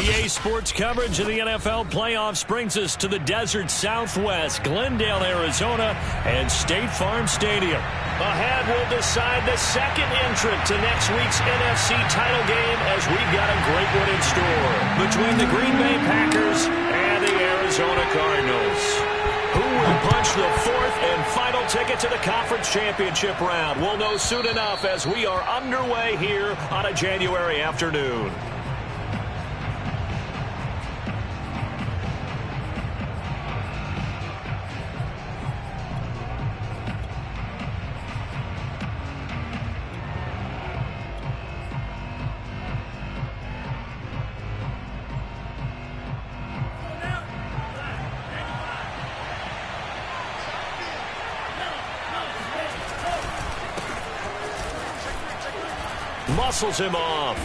EA Sports coverage of the NFL playoffs brings us to the desert Southwest, Glendale, Arizona, and State Farm Stadium. Ahead, we'll decide the second entrant to next week's NFC title game as we've got a great one in store between the Green Bay Packers and the Arizona Cardinals. Who will punch the fourth and final ticket to the conference championship round? We'll know soon enough as we are underway here on a January afternoon. Muscles him off.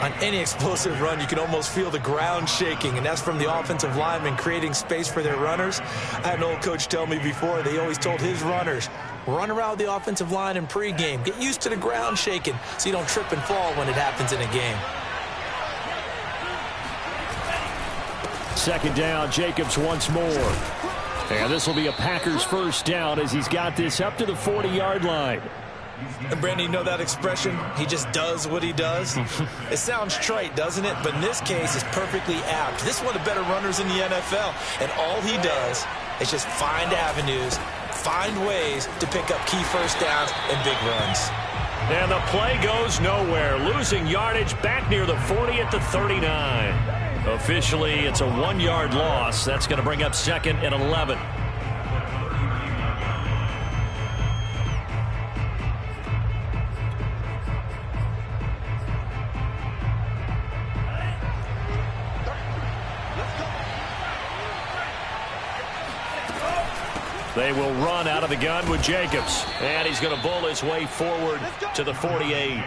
On any explosive run, you can almost feel the ground shaking, and that's from the offensive linemen creating space for their runners. I had an old coach tell me before, they always told his runners, run around the offensive line in pregame. Get used to the ground shaking so you don't trip and fall when it happens in a game. Second down, Jacobs once more. And this will be a Packers first down as he's got this up to the 40-yard line. And Brandon, you know that expression? He just does what he does. It sounds trite, doesn't it? But in this case, it's perfectly apt. This is one of the better runners in the NFL. And all he does is just find avenues, find ways to pick up key first downs and big runs. And the play goes nowhere. Losing yardage back near the 40 at the 39. Officially, it's a 1-yard loss. That's going to bring up second and 11. They will run out of the gun with Jacobs. And he's going to bull his way forward to the 48.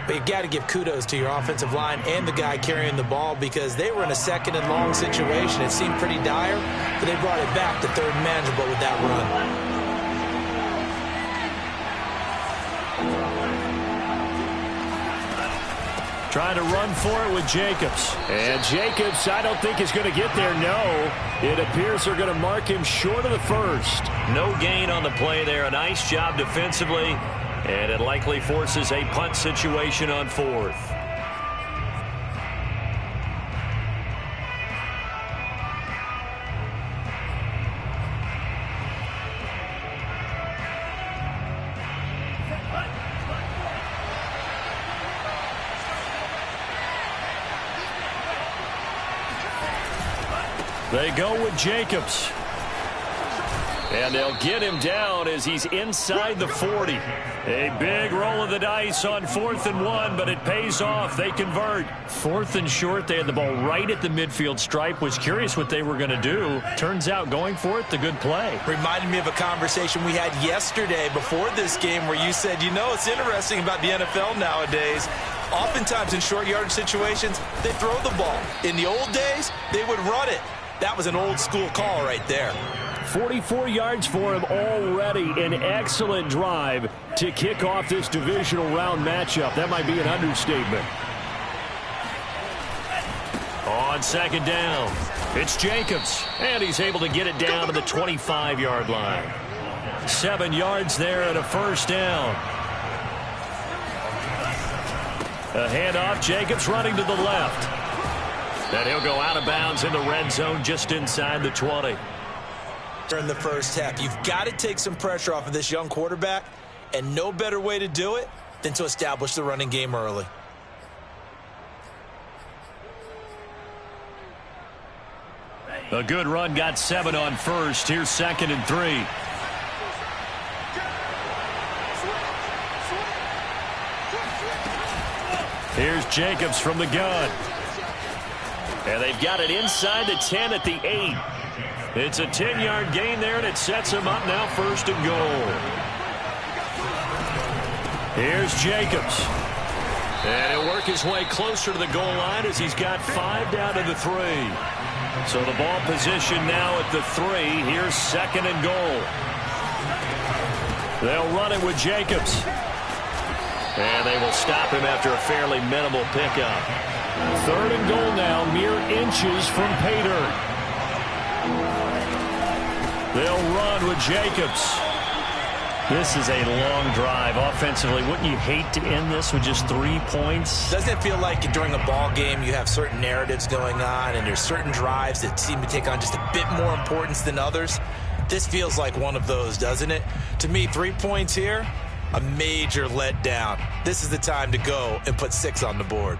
But you've got to give kudos to your offensive line and the guy carrying the ball because they were in a second and long situation. It seemed pretty dire, but they brought it back to third and manageable with that run. Trying to run for it with Jacobs. And Jacobs, I don't think is going to get there. No, it appears they're going to mark him short of the first. No gain on the play there. A nice job defensively. And it likely forces a punt situation on fourth. They go with Jacobs. And they'll get him down as he's inside the 40. A big roll of the dice on 4th and 1, but it pays off. They convert. 4th and short, they had the ball right at the midfield stripe. Was curious what they were going to do. Turns out going for it, the good play. Reminded me of a conversation we had yesterday before this game where you said, you know, it's interesting about the NFL nowadays. Oftentimes in short yardage situations, they throw the ball. In the old days, they would run it. That was an old school call right there. 44 yards for him already. An excellent drive to kick off this divisional round matchup. That might be an understatement. On second down, it's Jacobs. And he's able to get it down to the 25-yard line. 7 yards there and a first down. A handoff, Jacobs running to the left. And he'll go out of bounds in the red zone just inside the 20. In the first half, you've got to take some pressure off of this young quarterback, and no better way to do it than to establish the running game early. A good run, got 7 on first. Here's 2nd and 3. Here's Jacobs from the gun. And they've got it inside the 10 at the 8. It's a 10-yard gain there, and it sets him up now 1st and goal. Here's Jacobs. And he'll work his way closer to the goal line as he's got 5 down to the 3. So the ball position now at the 3. Here's 2nd and goal. They'll run it with Jacobs. And they will stop him after a fairly minimal pickup. 3rd and goal now, mere inches from pay dirt. They'll run with Jacobs. This is a long drive offensively. Wouldn't you hate to end this with just 3 points? Doesn't it feel like during a ball game you have certain narratives going on and there's certain drives that seem to take on just a bit more importance than others? This feels like one of those, doesn't it? To me, 3 points here, a major letdown. This is the time to go and put 6 on the board.